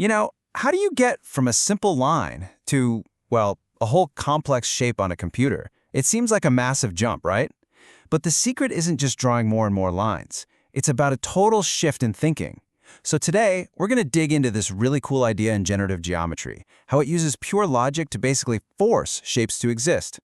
How do you get from a simple line to, well, a whole complex shape on a computer? It seems like a massive jump, right? But the secret isn't just drawing more and more lines. It's about a total shift in thinking. So today, we're going to dig into this really cool idea in generative geometry, how it uses pure logic to basically force shapes to exist.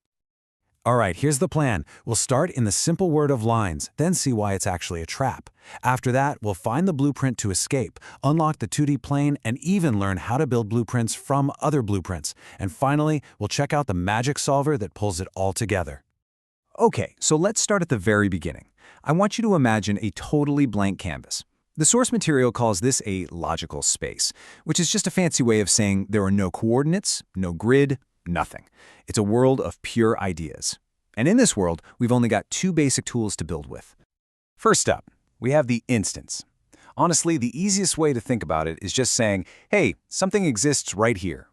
All right, here's the plan. We'll start in the simple word of lines, then see why it's actually a trap. After that, we'll find the blueprint to escape, unlock the 2D plane, and even learn how to build blueprints from other blueprints. And finally, we'll check out the magic solver that pulls it all together. Okay, so let's start at the very beginning. I want you to imagine a totally blank canvas. The source material calls this a logical space, which is just a fancy way of saying there are no coordinates, no grid, nothing. It's a world of pure ideas. And in this world, we've only got two basic tools to build with. First up, we have the instance. Honestly, the easiest way to think about it is just saying, hey, something exists right here.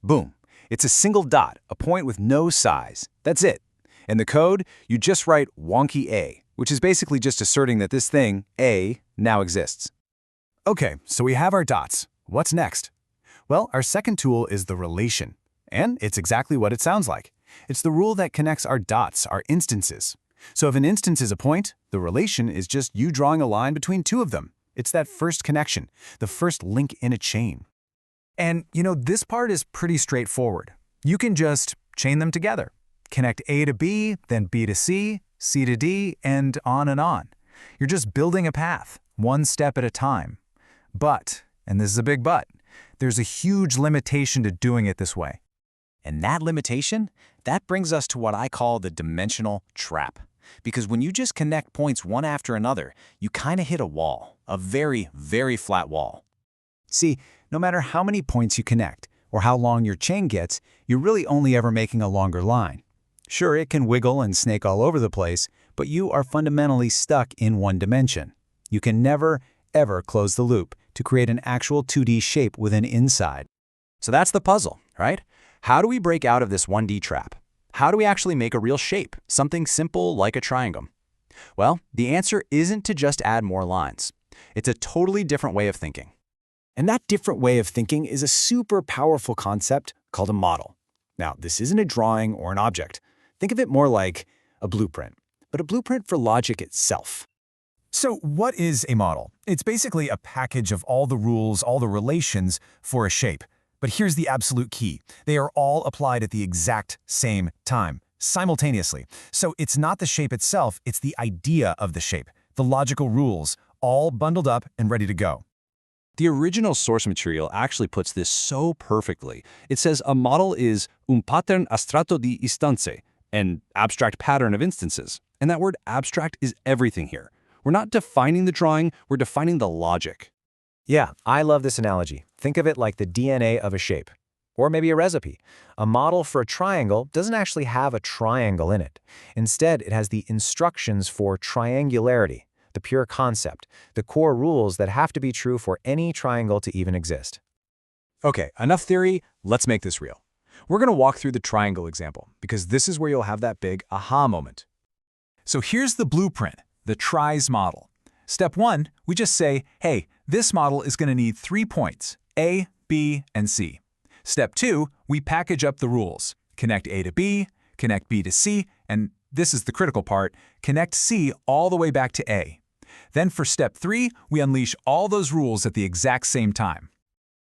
Boom. It's a single dot, a point with no size. That's it. In the code, you just write wonky A, which is basically just asserting that this thing, A, now exists. Okay, so we have our dots. What's next? Well, our second tool is the relation. And it's exactly what it sounds like. It's the rule that connects our dots, our instances. So if an instance is a point, the relation is just you drawing a line between two of them. It's that first connection, the first link in a chain. And, this part is pretty straightforward. You can just chain them together. Connect A to B, then B to C, C to D, and on. You're just building a path, one step at a time. But, and this is a big but, there's a huge limitation to doing it this way. And that limitation, that brings us to what I call the dimensional trap. Because when you just connect points one after another, you kind of hit a wall, a very, very flat wall. See, no matter how many points you connect, or how long your chain gets, you're really only ever making a longer line. Sure, it can wiggle and snake all over the place, but you are fundamentally stuck in one dimension. You can never, ever close the loop to create an actual 2D shape with an inside. So that's the puzzle, right? How do we break out of this 1D trap? How do we actually make a real shape, something simple like a triangle? Well, the answer isn't to just add more lines. It's a totally different way of thinking. And that different way of thinking is a super powerful concept called a model. Now, this isn't a drawing or an object. Think of it more like a blueprint, but a blueprint for logic itself. So what is a model? It's basically a package of all the rules, all the relations for a shape. But here's the absolute key. They are all applied at the exact same time, simultaneously. So it's not the shape itself, it's the idea of the shape, the logical rules, all bundled up and ready to go. The original source material actually puts this so perfectly. It says a model is un pattern astratto di istanze, an abstract pattern of instances. And that word abstract is everything here. We're not defining the drawing, we're defining the logic. Yeah, I love this analogy. Think of it like the DNA of a shape. Or maybe a recipe. A model for a triangle doesn't actually have a triangle in it. Instead, it has the instructions for triangularity, the pure concept, the core rules that have to be true for any triangle to even exist. Okay, enough theory, let's make this real. We're going to walk through the triangle example, because this is where you'll have that big aha moment. So here's the blueprint, the TRIS model. Step 1, we just say, hey, this model is going to need 3 points, A, B, and C. Step 2, we package up the rules. Connect A to B, connect B to C, and this is the critical part, connect C all the way back to A. Then for step 3, we unleash all those rules at the exact same time.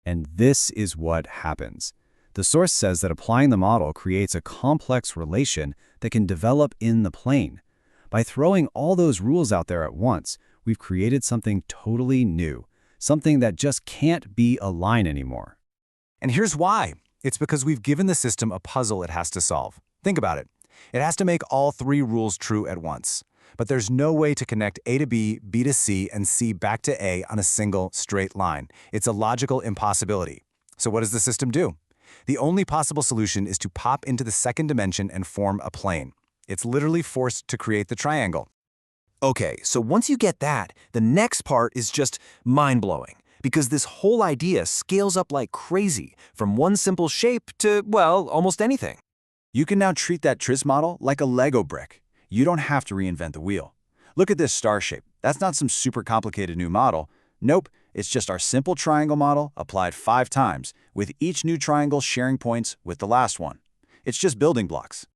And this is what happens. The source says that applying the model creates a complex relation that can develop in the plane. By throwing all those rules out there at once, we've created something totally new, something that just can't be a line anymore. And here's why. It's because we've given the system a puzzle it has to solve. Think about it. It has to make all 3 rules true at once. But there's no way to connect A to B, B to C, and C back to A on a single straight line. It's a logical impossibility. So what does the system do? The only possible solution is to pop into the second dimension and form a plane. It's literally forced to create the triangle. Okay, so once you get that, the next part is just mind-blowing, because this whole idea scales up like crazy, from one simple shape to, well, almost anything. You can now treat that TRIS model like a Lego brick. You don't have to reinvent the wheel. Look at this star shape. That's not some super complicated new model. Nope, It's just our simple triangle model applied 5 times, with each new triangle sharing points with the last one. It's just building blocks.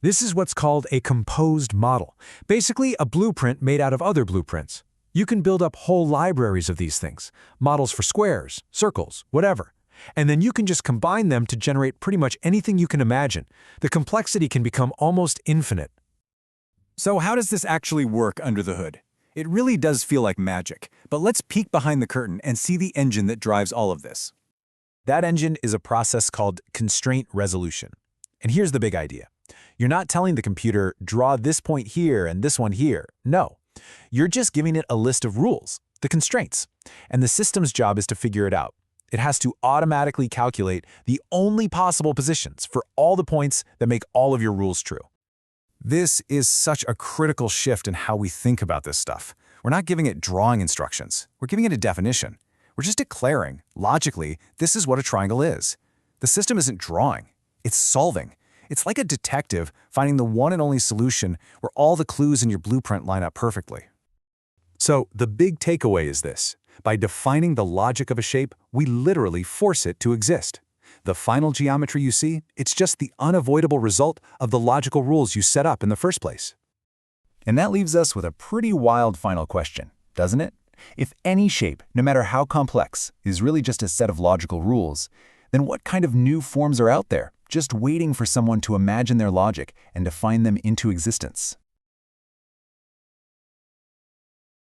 This is what's called a composed model, basically a blueprint made out of other blueprints. You can build up whole libraries of these things, models for squares, circles, whatever. And then you can just combine them to generate pretty much anything you can imagine. The complexity can become almost infinite. So how does this actually work under the hood? It really does feel like magic, but let's peek behind the curtain and see the engine that drives all of this. That engine is a process called constraint resolution. And here's the big idea. You're not telling the computer, draw this point here and this one here. No. You're just giving it a list of rules, the constraints. And the system's job is to figure it out. It has to automatically calculate the only possible positions for all the points that make all of your rules true. This is such a critical shift in how we think about this stuff. We're not giving it drawing instructions. We're giving it a definition. We're just declaring, logically, this is what a triangle is. The system isn't drawing. It's solving. It's like a detective finding the one and only solution where all the clues in your blueprint line up perfectly. So the big takeaway is this. By defining the logic of a shape, we literally force it to exist. The final geometry you see, it's just the unavoidable result of the logical rules you set up in the first place. And that leaves us with a pretty wild final question, doesn't it? If any shape, no matter how complex, is really just a set of logical rules, then what kind of new forms are out there, just waiting for someone to imagine their logic and define them into existence?